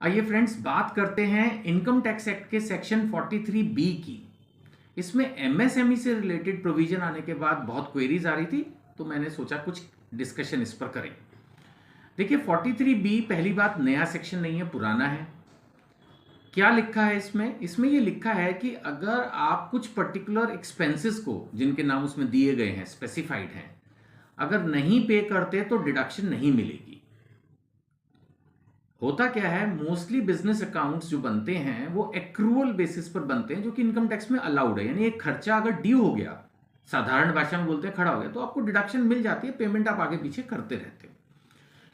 आइए फ्रेंड्स, बात करते हैं इनकम टैक्स एक्ट के सेक्शन 43B की। इसमें एमएसएमई से रिलेटेड प्रोविजन आने के बाद बहुत क्वेरीज आ रही थी, तो मैंने सोचा कुछ डिस्कशन इस पर करें। देखिए, 43B पहली बात नया सेक्शन नहीं है, पुराना है। क्या लिखा है इसमें? इसमें ये लिखा है कि अगर आप कुछ पर्टिकुलर एक्सपेंसेस को, जिनके नाम उसमें दिए गए हैं, स्पेसिफाइड हैं, अगर नहीं पे करते तो डिडक्शन नहीं मिलेगी। होता क्या है, मोस्टली बिजनेस अकाउंट्स जो बनते हैं वो एक्रूअल बेसिस पर बनते हैं, जो कि इनकम टैक्स में अलाउड है। यानी एक खर्चा अगर ड्यू हो गया, साधारण भाषा में बोलते हैं खड़ा हो गया, तो आपको डिडक्शन मिल जाती है, पेमेंट आप आगे पीछे करते रहते हो।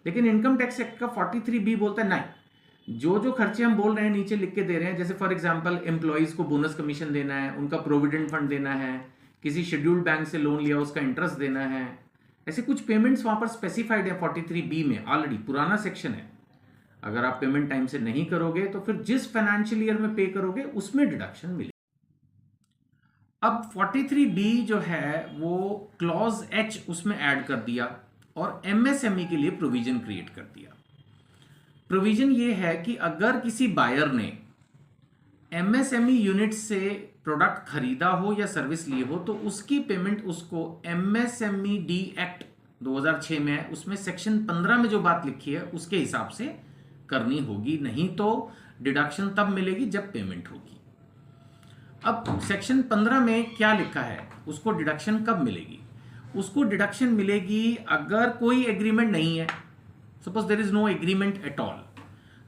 लेकिन इनकम टैक्स एक्ट का 43B बोलता है नहीं, जो जो खर्चे हम बोल रहे हैं नीचे लिख के दे रहे हैं, जैसे फॉर एग्जाम्पल एम्प्लॉइज को बोनस कमीशन देना है, उनका प्रोविडेंट फंड देना है, किसी शेड्यूल्ड बैंक से लोन लिया उसका इंटरेस्ट देना है, ऐसे कुछ पेमेंट्स वहां पर स्पेसिफाइड है 43B में। ऑलरेडी पुराना सेक्शन है। अगर आप पेमेंट टाइम से नहीं करोगे तो फिर जिस फाइनेंशियल ईयर में पे करोगे उसमें डिडक्शन मिलेगी। अब 43B जो है वो क्लॉज H उसमें ऐड कर दिया और एमएसएमई के लिए प्रोविजन क्रिएट कर दिया। प्रोविजन ये है कि अगर किसी बायर ने एमएसएमई यूनिट से प्रोडक्ट खरीदा हो या सर्विस ली हो तो उसकी पेमेंट उसको एमएसएमई डी एक्ट 2006 में है, उसमें सेक्शन 15 में जो बात लिखी है उसके हिसाब से करनी होगी, नहीं तो डिडक्शन तब मिलेगी जब पेमेंट होगी। अब सेक्शन 15 में क्या लिखा है, उसको डिडक्शन कब मिलेगी? उसको डिडक्शन मिलेगी अगर कोई एग्रीमेंट नहीं है। Suppose there is no agreement at all,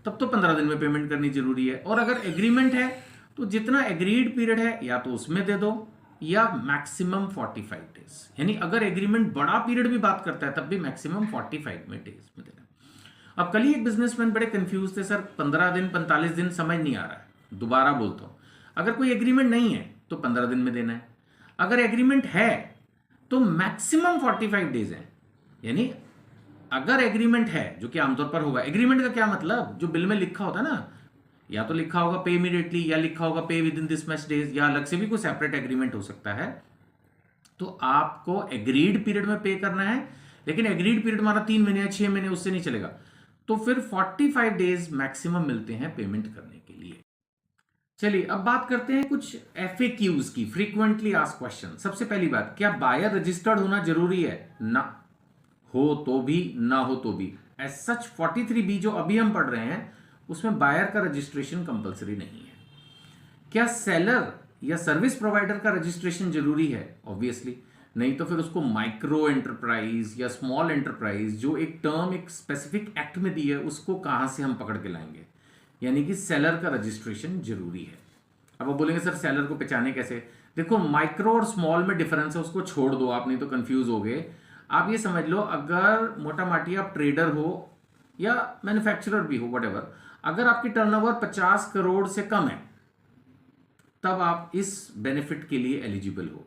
तब तो 15 दिन में पेमेंट करनी जरूरी है। और अगर एग्रीमेंट है तो जितना एग्रीड पीरियड है या तो उसमें दे दो या मैक्सिमम 45 डेज। यानी अगर एग्रीमेंट बड़ा पीरियड भी बात करता है तब भी मैक्सिमम 45 डेज में देना। अब कल ही एक बिजनेसमैन बड़े कंफ्यूज थे, सर 15 दिन 45 दिन समझ नहीं आ रहा है। दोबारा बोलता हूं, अगर कोई एग्रीमेंट नहीं है तो 15 दिन में देना है, अगर एग्रीमेंट है तो मैक्सिमम 45 डेज है। यानी अगर एग्रीमेंट है, जो कि आमतौर पर होगा, एग्रीमेंट का क्या मतलब, जो बिल में लिखा होता है ना, या तो लिखा होगा पे इमीडिएटली या लिखा होगा पे with in this much days, या अलग से भी कोई सेपरेट एग्रीमेंट हो सकता है। तो आपको एग्रीड पीरियड में पे करना है, लेकिन एग्रीड पीरियड हमारा 3 महीने या 6 महीने, उससे नहीं चलेगा। तो फिर 45 डेज मैक्सिमम मिलते हैं पेमेंट करने के लिए। चलिए अब बात करते हैं कुछ FAQs की, फ्रीक्वेंटली आस्क्ड क्वेश्चन। सबसे पहली बात, क्या बायर रजिस्टर्ड होना जरूरी है? ना, हो तो भी ना हो तो भी। एज सच 43B जो अभी हम पढ़ रहे हैं उसमें बायर का रजिस्ट्रेशन कंपलसरी नहीं है। क्या सेलर या सर्विस प्रोवाइडर का रजिस्ट्रेशन जरूरी है? ऑब्वियसली नहीं, तो फिर उसको माइक्रो एंटरप्राइज या स्मॉल एंटरप्राइज, जो एक टर्म एक स्पेसिफिक एक्ट में दी है, उसको कहां से हम पकड़ के लाएंगे? यानी कि सेलर का रजिस्ट्रेशन जरूरी है। अब आप बोलेंगे सर सेलर को पहचाने कैसे? देखो, माइक्रो और स्मॉल में डिफरेंस है, उसको छोड़ दो आप, नहीं तो कंफ्यूज हो गए। आप ये समझ लो, अगर मोटा माटी आप ट्रेडर हो या मैन्युफैक्चरर भी हो, वटेवर, अगर आपकी टर्नओवर 50 करोड़ से कम है तब आप इस बेनिफिट के लिए एलिजिबल हो।